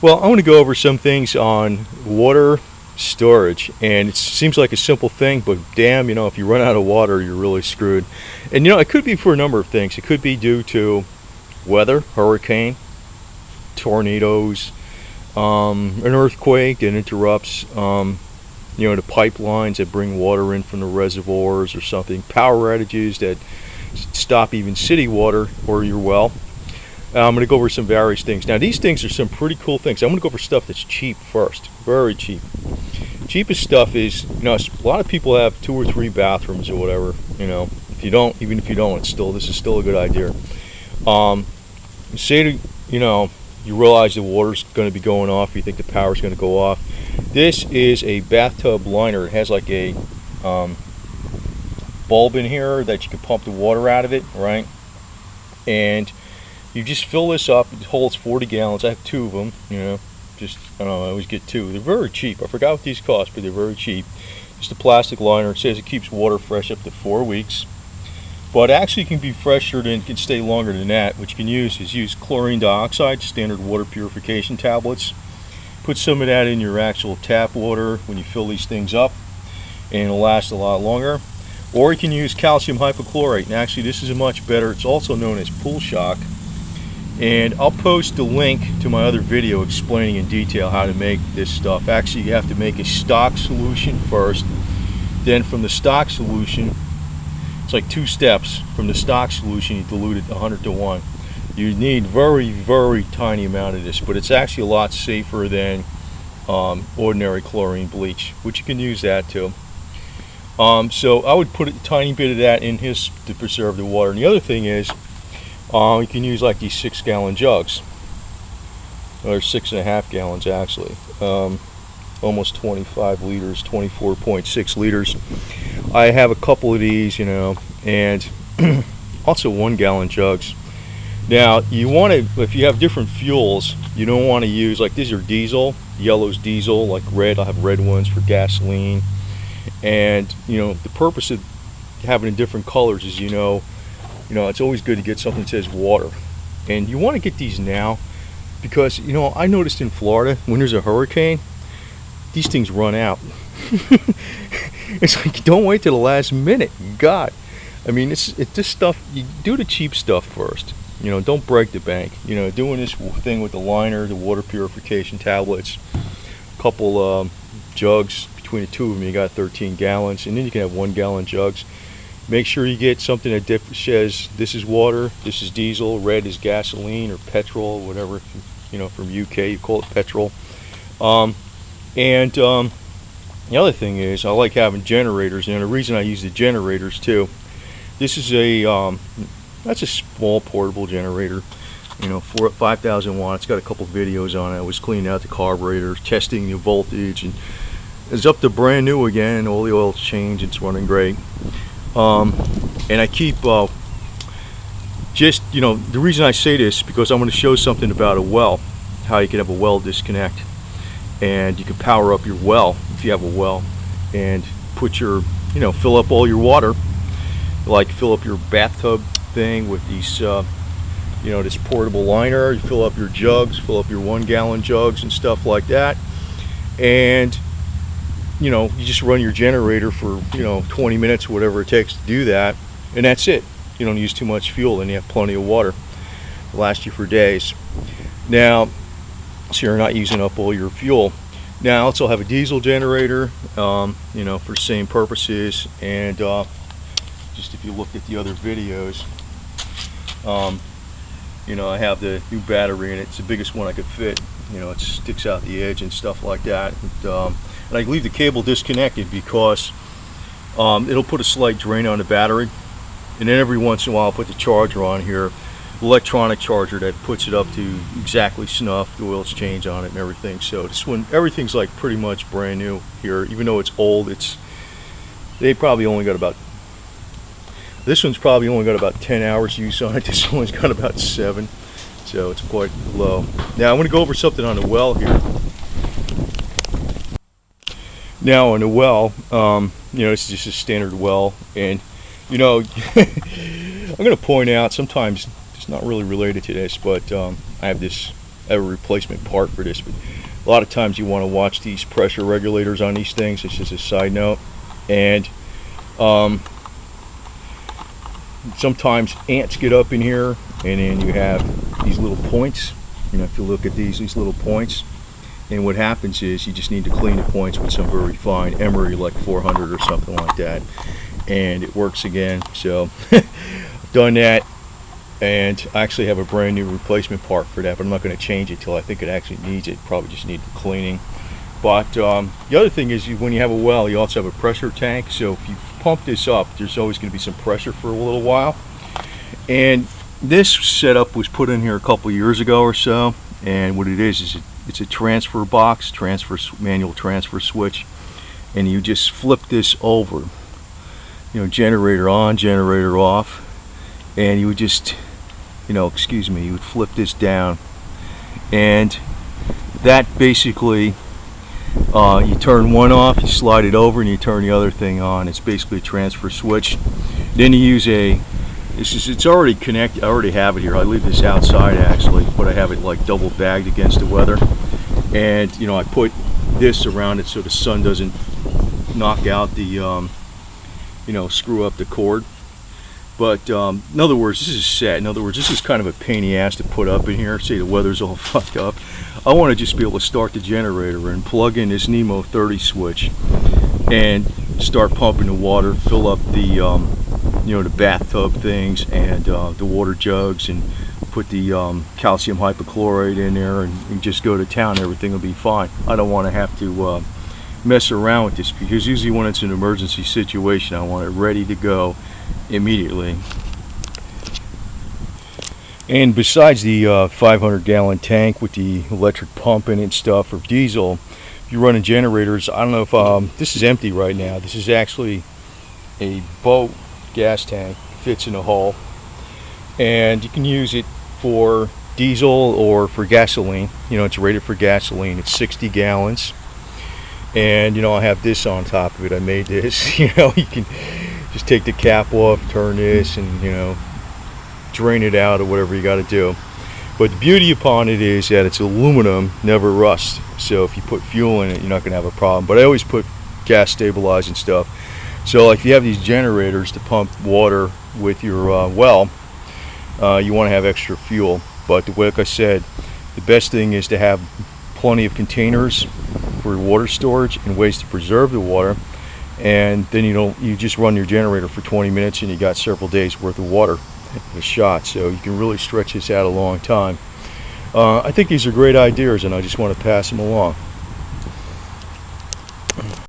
Well, I want to go over some things on water storage, and it seems like a simple thing, but damn, if you run out of water, you're really screwed. And it could be for a number of things. It could be due to weather, hurricane, tornadoes, an earthquake that interrupts, the pipelines that bring water in from the reservoirs or something, power outages that stop even city water or your well. I'm going to go over some various things. Now, these things are some pretty cool things. I'm going to go over stuff that's cheap first. Very cheap. Cheapest stuff is, a lot of people have 2 or 3 bathrooms or whatever. If you don't, even if you don't, this is still a good idea. Say, you realize the water's going to be going off. You think the power's going to go off. This is a bathtub liner. It has like a bulb in here that you can pump the water out of it, right? And you just fill this up. It holds 40 gallons. I have 2 of them, I always get 2. They're very cheap. I forgot what these cost, but they're very cheap. Just a plastic liner. It says it keeps water fresh up to 4 weeks. But actually can be fresher and can stay longer than that. What you can use chlorine dioxide, standard water purification tablets. Put some of that in your actual tap water when you fill these things up, and it'll last a lot longer. Or you can use calcium hypochlorite. And actually this is much better. It's also known as pool shock. And I'll post the link to my other video explaining in detail how to make this stuff. Actually, you have to make a stock solution first. Then from the stock solution, it's like 2 steps. From the stock solution, you dilute it 100 to 1. You need very, very tiny amount of this, but it's actually a lot safer than ordinary chlorine bleach, which you can use that too. So I would put a tiny bit of that in his to preserve the water. And the other thing is, you can use like these 6-gallon jugs, or 6.5 gallons actually, almost 25 liters, 24.6 liters. I have a couple of these, and also 1-gallon jugs. Now you want to, if you have different fuels, you don't want to use, like these are diesel, yellow's diesel, like red, I'll have red ones for gasoline. And the purpose of having different colors is, it's always good to get something that says water. And you want to get these now because, I noticed in Florida, when there's a hurricane, these things run out. It's like, don't wait till the last minute. God. I mean, it's this stuff, you do the cheap stuff first. Don't break the bank. Doing this thing with the liner, the water purification tablets, a couple jugs. Between the 2 of them, you got 13 gallons. And then you can have 1-gallon jugs. Make sure you get something that says this is water, this is diesel, red is gasoline or petrol, whatever, from UK you call it petrol. The other thing is, I like having generators, and the reason I use the generators too, this is that's a small portable generator, 5,000 watts. It's got a couple videos on it. I was cleaning out the carburetor, testing the voltage, and it's up to brand new again. All the oil's changed, it's running great. And I keep the reason I say this is because I'm going to show something about a well, how you can have a well disconnect, and you can power up your well if you have a well, and put your fill up all your water, like fill up your bathtub thing with these this portable liner. You fill up your jugs, fill up your 1-gallon jugs and stuff like that, and you just run your generator for 20 minutes, whatever it takes to do that, and that's it. You don't use too much fuel, and you have plenty of water. It'll last you for days. Now, so you're not using up all your fuel. Now, I also have a diesel generator, for the same purposes, and just if you look at the other videos, I have the new battery in it. It's the biggest one I could fit. It sticks out the edge and stuff like that. And I leave the cable disconnected because it'll put a slight drain on the battery, and then every once in a while I'll put the charger on here, electronic charger that puts it up to exactly snuff. The oil's changed on it and everything. So this one, everything's like pretty much brand new here, even though it's old. This one's probably only got about 10 hours use on it. This one's got about 7, so it's quite low. Now I'm going to go over something on the well here. Now on the well, it's just a standard well, and I'm going to point out, sometimes it's not really related to this, but I have this have a replacement part for this, but a lot of times you want to watch these pressure regulators on these things. It's just a side note. And sometimes ants get up in here, and then you have these little points. If you look at these little points, and what happens is you just need to clean the points with some very fine emery, like 400 or something like that, and it works again. So I've done that, and I actually have a brand new replacement part for that, but I'm not going to change it till I think it actually needs it. Probably just need the cleaning. But the other thing is, when you have a well, you also have a pressure tank. So if you pump this up, there's always going to be some pressure for a little while. And this setup was put in here a couple years ago or so. And what it is it's a transfer box, manual transfer switch, and you just flip this over. Generator on, generator off, and you would just, you would flip this down, and that basically. You turn one off, you slide it over, and you turn the other thing on. It's basically a transfer switch. Then you use it's already connected. I already have it here. I leave this outside actually, but I have it like double bagged against the weather. And I put this around it so the sun doesn't knock out the, screw up the cord. But in other words, this is set. In other words, this is kind of a pain in the ass to put up in here. Say the weather's all fucked up. I want to just be able to start the generator and plug in this Nemo 30 switch and start pumping the water, fill up the, the bathtub things and the water jugs, and put the calcium hypochlorite in there, and just go to town. Everything will be fine. I don't want to have to mess around with this, because usually when it's an emergency situation, I want it ready to go immediately. And besides the 500-gallon tank with the electric pump in it and stuff for diesel, if you're running generators, I don't know if this is empty right now. This is actually a boat gas tank, fits in a hull, and you can use it for diesel or for gasoline. It's rated for gasoline. It's 60 gallons, and I have this on top of it. I made this. You can just take the cap off, turn this, and drain it out or whatever you got to do. But the beauty upon it is that it's aluminum, never rusts. So if you put fuel in it, you're not going to have a problem. But I always put gas stabilizing stuff. So like if you have these generators to pump water with your well, you want to have extra fuel. But like I said, the best thing is to have plenty of containers for water storage and ways to preserve the water. And then you just run your generator for 20 minutes and you got several days worth of water in a shot. So you can really stretch this out a long time. I think these are great ideas, and I just want to pass them along.